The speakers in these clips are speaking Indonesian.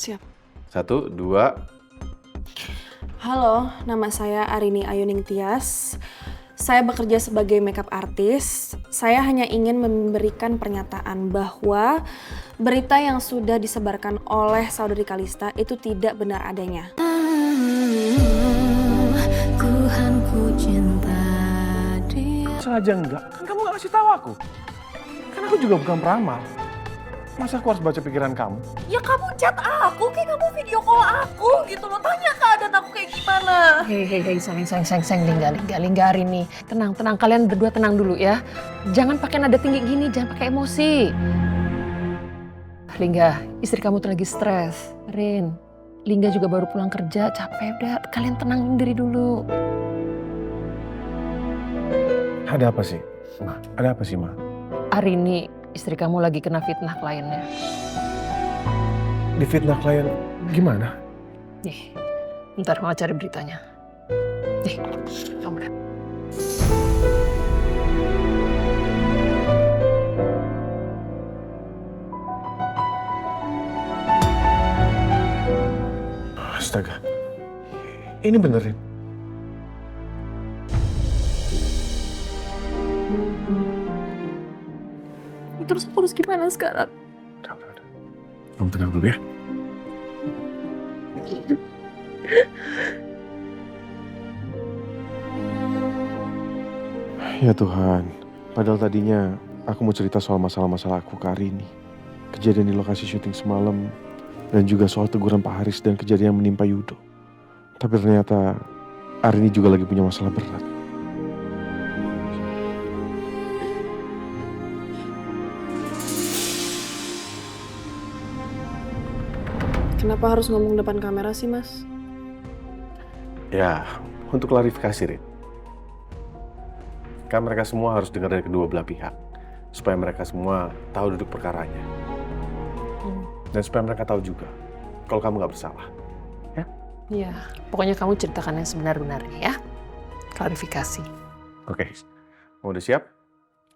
Siap. 1, 2. Halo, nama saya Arini Ayuning Tias. Saya bekerja sebagai makeup artist. Saya hanya ingin memberikan pernyataan bahwa berita yang sudah disebarkan oleh saudari Kalista itu tidak benar adanya. Sengaja enggak, kan kamu gak kasih tahu aku. Kan aku juga bukan peramal. Masa aku harus baca pikiran kamu? Ya kamu chat aku, kayak kamu video call aku gitu loh. Tanya keadaan aku kayak gimana. Hei, sayang, Lingga Arini. Tenang, kalian berdua tenang dulu ya. Jangan pakai nada tinggi gini, jangan pakai emosi. Lingga, istri kamu tuh lagi stres. Rin, Lingga juga baru pulang kerja, capek udah. Kalian tenangin diri dulu. Ada apa sih, Ma? Ada apa sih, Ma? Arini, istri kamu lagi kena fitnah kliennya. Difitnah klien gimana? Nih, bentar mau cari beritanya. Nih, kamu lihat. Astaga, ini benerin. Terus aku harus gimana sekarang? Udah. Kamu tenang dulu ya. Ya Tuhan, padahal tadinya aku mau cerita soal masalah-masalah aku ke Arini. Kejadian di lokasi syuting semalam, dan juga soal teguran Pak Haris dan kejadian yang menimpa Yudo. Tapi ternyata Arini juga lagi punya masalah berat. Kenapa harus ngomong depan kamera sih, Mas? Ya, untuk klarifikasi, Rin. Kan mereka semua harus dengar dari kedua belah pihak. Supaya mereka semua tahu duduk perkaranya. Dan supaya mereka tahu juga kalau kamu nggak bersalah. Ya? Iya, pokoknya kamu ceritakan yang sebenar-benarnya ya. Klarifikasi. Oke. Kamu udah siap?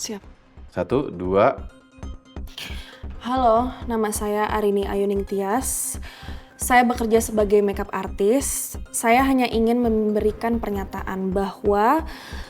Siap. 1, 2. Halo, nama saya Arini Ayuning Tias. Saya bekerja sebagai makeup artist. Saya hanya ingin memberikan pernyataan bahwa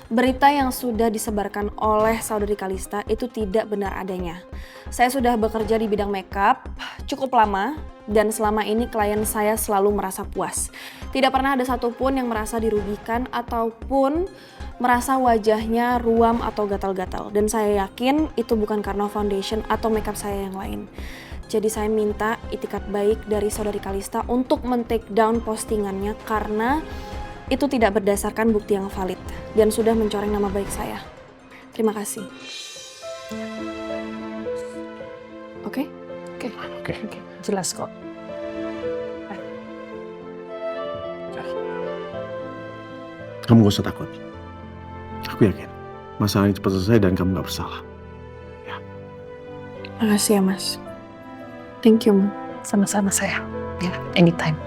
berita yang sudah disebarkan oleh saudari Kalista itu tidak benar adanya. Saya sudah bekerja di bidang makeup cukup lama dan selama ini klien saya selalu merasa puas. Tidak pernah ada satupun yang merasa dirugikan ataupun merasa wajahnya ruam atau gatal-gatal. Dan saya yakin itu bukan karena foundation atau makeup saya yang lain. Jadi saya minta itikat baik dari saudari Kalista untuk men-take down postingannya karena itu tidak berdasarkan bukti yang valid dan sudah mencoreng nama baik saya. Terima kasih. Oke? Oke. Jelas kok. Kamu gak usah takut. Aku yakin masalah ini cepat selesai dan kamu gak bersalah. Makasih ya, Mas. Thank you, Ma. Sama-sama sayang. Ya, anytime.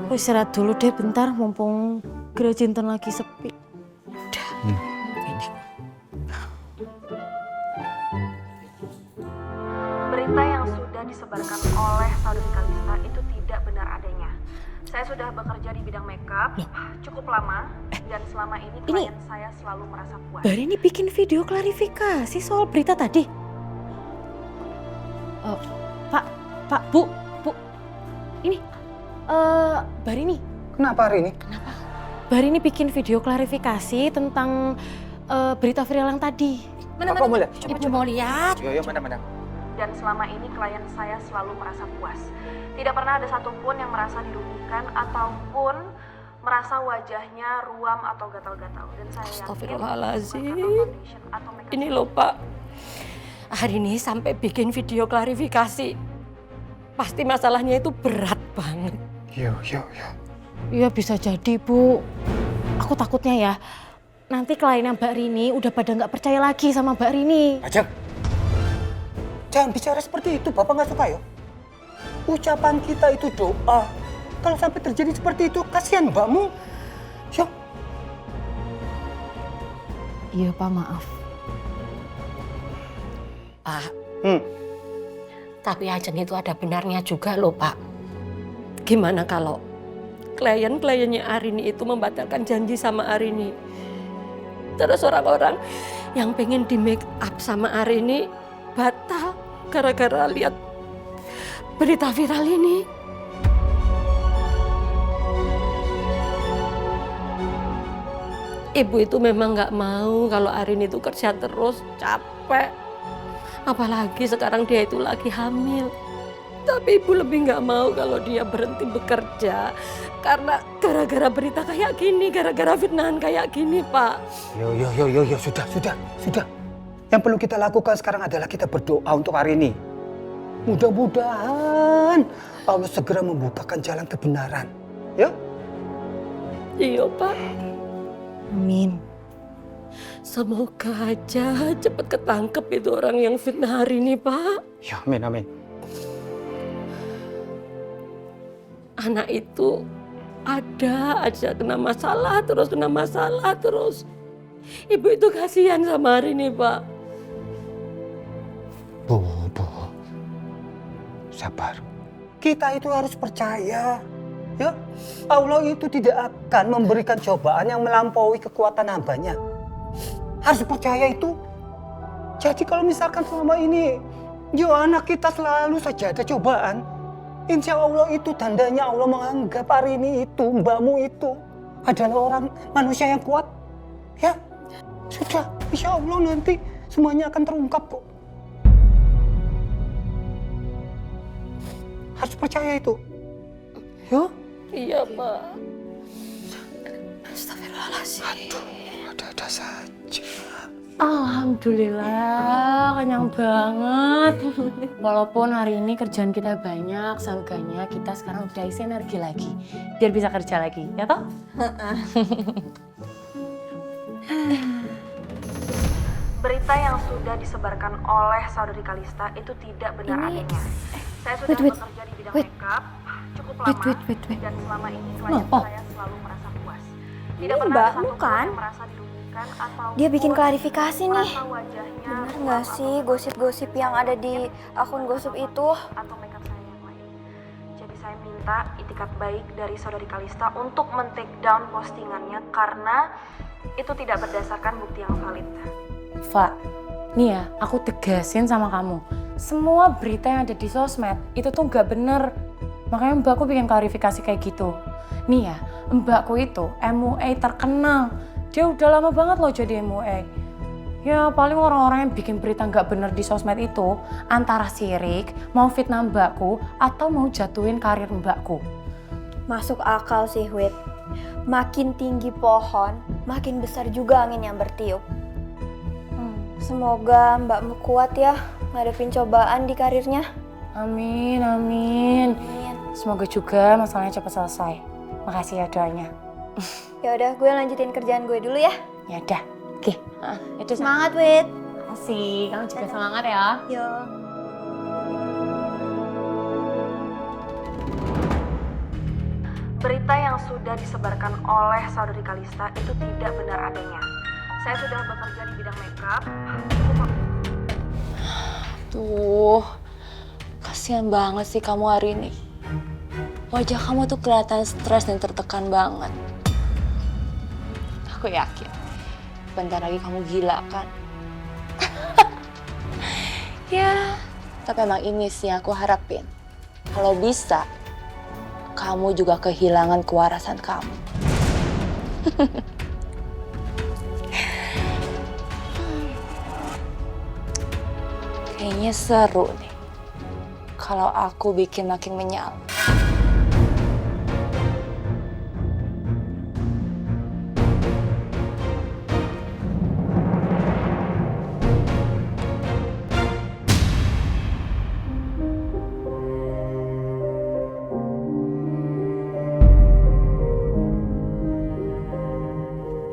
Aku istirahat dulu deh bentar, mumpung Gerai Cinten lagi sepi. Berita yang sudah disebarkan oleh saudari Kalista itu tidak benar adanya. Saya sudah bekerja di bidang makeup cukup lama dan selama ini klien saya selalu merasa puas. Mbak Rini bikin video klarifikasi soal berita tadi. Pak, Bu. Ini, Mbak Rini. Kenapa hari ini? Mbak Rini bikin video klarifikasi tentang berita viral yang tadi. Apa mau lihat? Ibu mau lihat. Yo, mana? Dan selama ini klien saya selalu merasa puas. Tidak pernah ada satupun yang merasa dirugikan ataupun merasa wajahnya ruam atau gatal-gatal. Dan saya yakin Astagfirullahaladzim. bukan karena foundation atau makeup Ini loh Pak, hari ini sampai bikin video klarifikasi. Pasti masalahnya itu berat banget. Yo. Iya bisa jadi Bu. Aku takutnya ya, nanti kliennya Mbak Rini udah pada nggak percaya lagi sama Mbak Rini. Ajeng, jangan bicara seperti itu. Bapak nggak suka yo. Ucapan kita itu doa. Kalau sampai terjadi seperti itu, kasihan mbakmu. Yo. Iya Pak, maaf. Pak. Hmm. Tapi Ajeng itu ada benarnya juga loh, Pak. Gimana kalau klien-kliennya Arini itu membatalkan janji sama Arini? Terus orang-orang yang pengen di make up sama Arini batal gara-gara lihat berita viral ini. Ibu itu memang nggak mau kalau Arini itu kerja terus, capek. Apalagi sekarang dia itu lagi hamil. Tapi ibu lebih nggak mau kalau dia berhenti bekerja. Karena gara-gara berita kayak gini, gara-gara fitnahan kayak gini, Pak. Yo, sudah. Yang perlu kita lakukan sekarang adalah kita berdoa untuk Arini. Mudah-mudahan Allah segera membukakan jalan kebenaran. Ya? Iya, Pak. Amin. Semoga aja cepat ketangkep itu orang yang fitnah Arini, Pak. Ya, amin. Anak itu ada aja kena masalah terus. Ibu itu kasihan sama Arini, Pak. Bu. Sabar. Kita itu harus percaya. Ya, Allah itu tidak akan memberikan cobaan yang melampaui kekuatan hambanya. Harus percaya itu. Jadi kalau misalkan selama ini anak kita selalu saja ada cobaan, insya Allah itu tandanya Allah menganggap Arini itu, mbakmu itu adalah orang manusia yang kuat. Ya, sudah. Insya Allah nanti semuanya akan terungkap kok. Harus percaya itu. Ya? Iya, Pak. Astagfirullahaladzim. Ada saja. Alhamdulillah, kenyang banget. Walaupun hari ini kerjaan kita banyak, seenggaknya kita sekarang udah isi energi lagi. Biar bisa kerja lagi, ya toh? Berita yang sudah disebarkan oleh saudari Kalista itu tidak benar adanya. Saya sudah bekerja di bidang makeup cukup lama dan selama ini klien saya selalu merasa puas. Tidak pernah Mbak, ada satupun bukan? yang merasa dirugikan atau Dia bikin klarifikasi nih. merasa wajahnya Bener nggak sih gosip-gosip yang ada di akun gosip itu? atau makeup saya yang lain. Jadi saya minta itikat baik dari saudari Kalista untuk men-take down postingannya karena itu tidak berdasarkan bukti yang valid. Fa, nih ya, aku tegasin sama kamu. Semua berita yang ada di sosmed itu tuh nggak bener. Makanya mbakku bikin klarifikasi kayak gitu. Nih ya, mbakku itu MUA terkenal. Dia udah lama banget loh jadi MUA. Ya paling orang-orang yang bikin berita nggak bener di sosmed itu antara sirik, mau fitnah mbakku, atau mau jatuhin karir mbakku. Masuk akal sih, Wit. Makin tinggi pohon, makin besar juga angin yang bertiup. Semoga mbakmu kuat ya ngadepin cobaan di karirnya. Amin, amin. Semoga juga masalahnya cepat selesai. Makasih ya doanya. Ya udah, gue lanjutin kerjaan gue dulu ya. Ya udah, oke. Itu Semangat, Wit. Makasih, kamu juga semangat ya. Yo. Berita yang sudah disebarkan oleh saudari Kalista itu tidak benar adanya. Saya sudah bekerja di bidang makeup. Tuh, kasihan banget sih kamu hari ini. Wajah kamu tuh kelihatan stres dan tertekan banget. Aku yakin, bentar lagi kamu gila kan? Ya, tapi emang ini sih yang aku harapin. Kalau bisa, kamu juga kehilangan kewarasan kamu. Kayaknya seru nih kalau aku bikin makin menyala.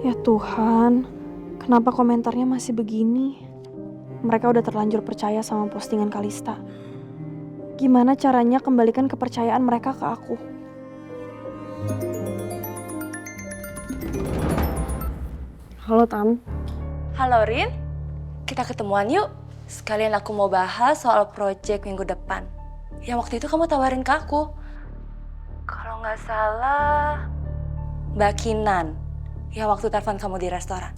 Ya Tuhan, kenapa komentarnya masih begini? Mereka udah terlanjur percaya sama postingan Kalista. Gimana caranya kembalikan kepercayaan mereka ke aku? Halo Tam. Halo Rin, kita ketemuan yuk. Sekalian aku mau bahas soal project minggu depan. Yang waktu itu kamu tawarin ke aku. Kalau nggak salah, Mbak Kinan. Yang waktu telepon kamu di restoran.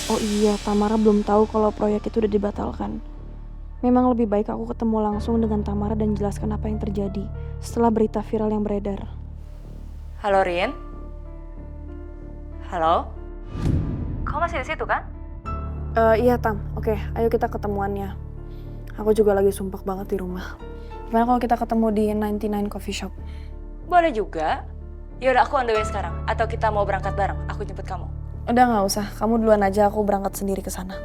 Oh iya, Tamara belum tahu kalau proyek itu udah dibatalkan. Memang lebih baik aku ketemu langsung dengan Tamara dan jelaskan apa yang terjadi setelah berita viral yang beredar. Halo Rin? Halo? Kamu masih di situ kan? Iya Tam, oke, ayo kita ketemuannya. Aku juga lagi sumpah banget di rumah. Gimana kalau kita ketemu di 99 Coffee Shop? Boleh juga. Yaudah aku on the way sekarang. Atau kita mau berangkat bareng, aku jemput kamu. Udah nggak usah, kamu duluan aja, aku berangkat sendiri ke sana.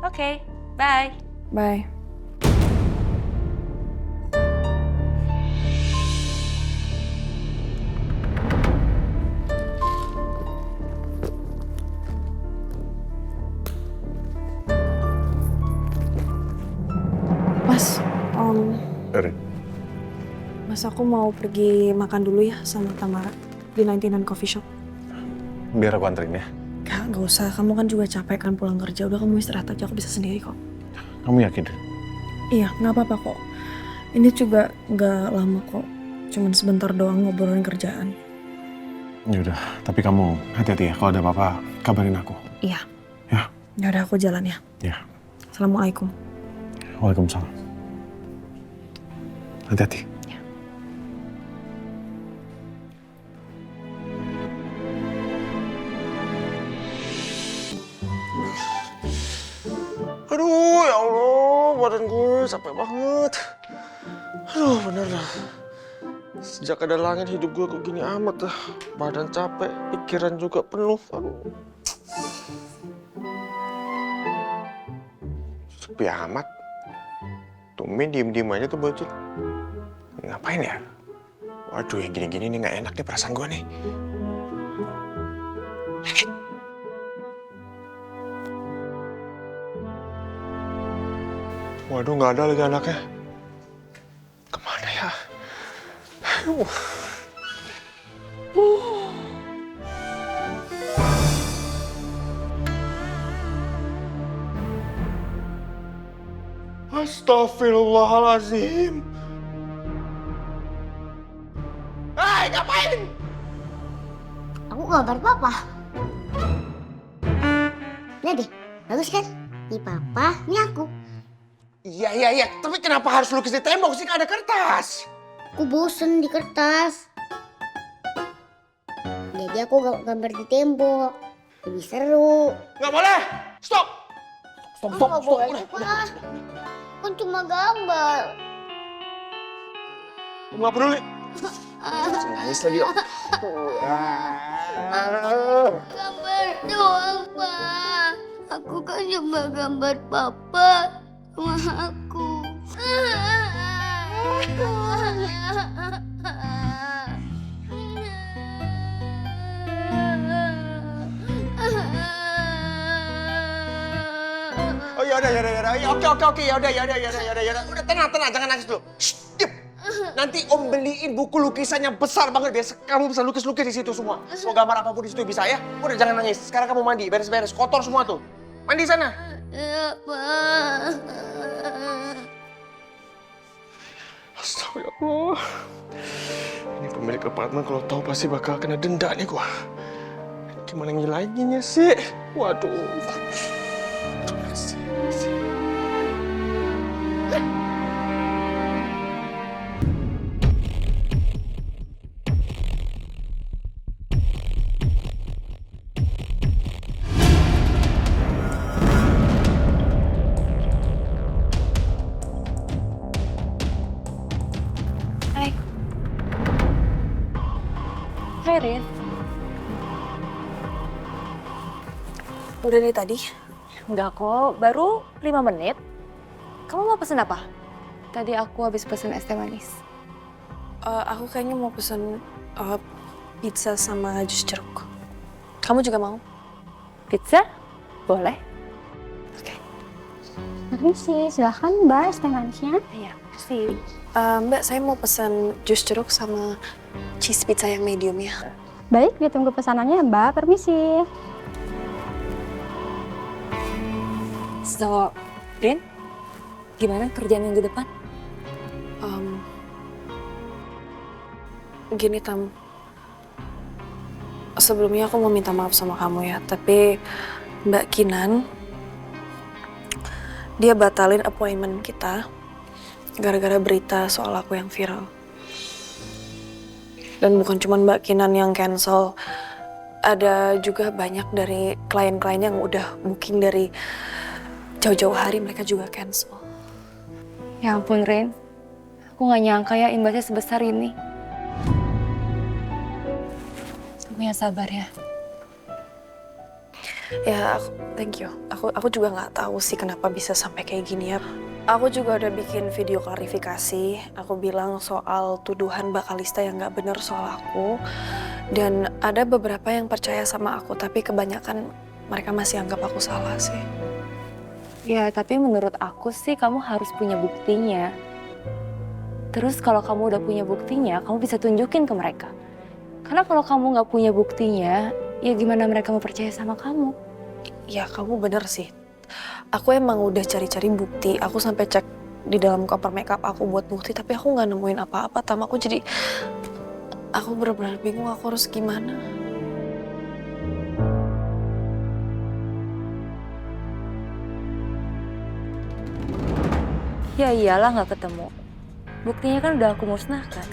Oke, bye. Bye. Mas, Erin, Mas aku mau pergi makan dulu ya sama Tamara di 99 Coffee Shop. biar aku anterin ya. Gak usah, kamu kan juga capek kan pulang kerja. Udah kamu istirahat aja, aku bisa sendiri kok. Kamu yakin? Iya, nggak apa-apa kok. Ini juga nggak lama kok. Cuman sebentar doang ngobrolin kerjaan. Yaudah, tapi kamu hati-hati ya. Kalau ada apa-apa, kabarin aku. Iya. Ya. Yaudah aku jalan ya. Ya. Assalamualaikum. Waalaikumsalam. Hati-hati. Aduh, ya Allah, badan gue capek banget. Aduh, bener dah. Sejak ada langit, hidup gue kok gini amat dah. Badan capek, pikiran juga penuh. Aduh. Sepi amat. Tumben diem-diem aja tuh bocil. Ngapain ya? Waduh, yang gini-gini nih nggak enak nih perasaan gue nih. Waduh, nggak ada lagi anaknya. Kemana ya? Astagfirullahaladzim. Hai, ngapain? Aku gambar papa. Lihat deh, bagus kan? Ini papa, ini aku. Iya. Tapi kenapa harus lukis di tembok sih? Nggak ada kertas. Aku bosen di kertas. Jadi aku gambar di tembok. Lebih seru. Nggak boleh. Stop. Stop. Nggak boleh, Pak. Kan cuma gambar. Nggak peduli. Nangis lagi. Gambar doang, Pak. Aku kan cuma gambar papa sama aku. Oh yaudah. Oke. Yaudah. Udah tenang, jangan nangis dulu. Shh, diam. Nanti Om beliin buku lukisan yang besar banget biar kamu bisa lukis-lukis di situ semua. Mau gambar apapun di situ bisa ya. Udah jangan nangis. Sekarang kamu mandi, beres-beres, kotor semua tuh. Mandi sana. Ya, Pak. Astagfirullah. Ini pemilik apartemen kalau tahu pasti bakal kena denda nih gua. Gimana ngilanginnya sih? Waduh. Hai Rin. Udah dari tadi? Enggak kok, baru 5 menit. Kamu mau pesen apa? Tadi aku habis pesen es teh manis. Aku kayaknya mau pesen pizza sama jus jeruk. Kamu juga mau? Pizza? Boleh. Permisi, silahkan Mbak es teh manisnya. Iya, sih. Mbak, saya mau pesen jus jeruk sama cheese pizza yang medium ya. Baik, ditunggu pesanannya Mbak. Permisi. So, Rin, gimana kerjaan minggu depan? Gini Tam, sebelumnya aku mau minta maaf sama kamu ya, tapi Mbak Kinan, dia batalin appointment kita gara-gara berita soal aku yang viral. Dan bukan cuma Mbak Kinan yang cancel, ada juga banyak dari klien-klien yang udah booking dari jauh-jauh hari, mereka juga cancel. Ya ampun Rin, aku gak nyangka ya imbasnya sebesar ini. Kamu yang sabar ya. Ya, thank you. Aku juga nggak tahu sih kenapa bisa sampai kayak gini ya. Aku juga udah bikin video klarifikasi. Aku bilang soal tuduhan Mbak Kalista yang nggak bener soal aku. Dan ada beberapa yang percaya sama aku, tapi kebanyakan mereka masih anggap aku salah sih. Ya, tapi menurut aku sih kamu harus punya buktinya. Terus kalau kamu udah punya buktinya, kamu bisa tunjukin ke mereka. Karena kalau kamu nggak punya buktinya, ya gimana mereka mau percaya sama kamu? Ya, kamu bener sih. Aku emang udah cari-cari bukti. Aku sampai cek di dalam koper makeup aku buat bukti, tapi aku nggak nemuin apa-apa. Aku jadi, aku benar-benar bingung aku harus gimana. Ya iyalah nggak ketemu. Buktinya kan udah aku musnahkan.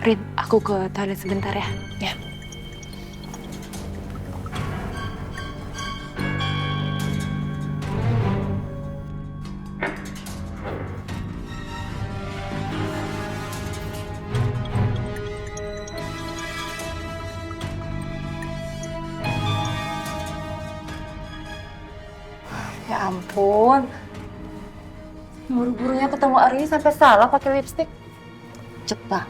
Rin, aku ke toilet sebentar ya. Ya. Ya ampun. Buru-burunya ketemu Arini sampai salah pakai lipstik. Cepat.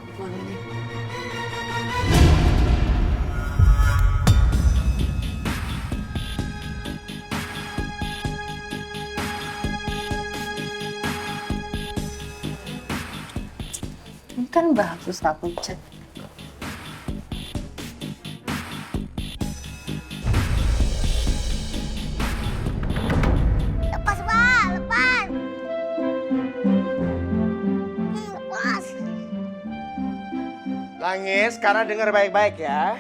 Ini kan bagus aku cat. Lepas, Pak, lepas. Lepas. Langis, sekarang dengar baik-baik ya.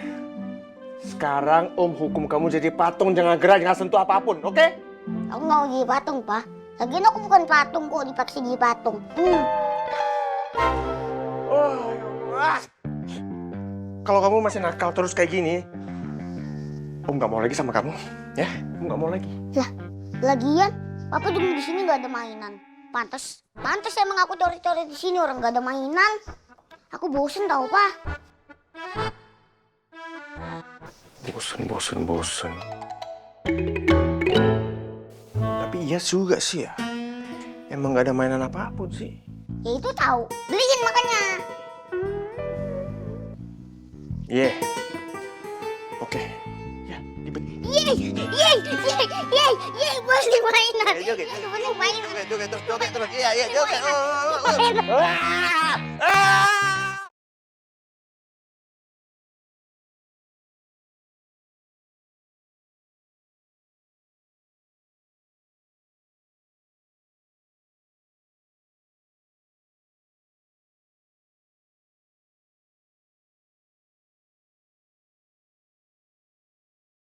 Sekarang Om hukum kamu jadi patung, jangan gerak, jangan sentuh apapun, oke? Aku nggak mau jadi patung, Pak. Lagian aku bukan patung kok dipaksa jadi patung. Oh, ya. Kalau kamu masih nakal terus kayak gini, Om nggak mau lagi sama kamu, ya? Om nggak mau lagi. Lah, lagian Papa juga di sini nggak ada mainan. Pantes emang aku coret-coret di sini orang nggak ada mainan. Aku bosen tau, Pak. Bosen. Tapi iya juga sih ya. Emang nggak ada mainan apapun sih. Ya itu tahu. Beliin makanya. Iya. Oke. Ya, dibeli. Yeay, beli mainan. Beli mainan. Joget terus. Iya, joget.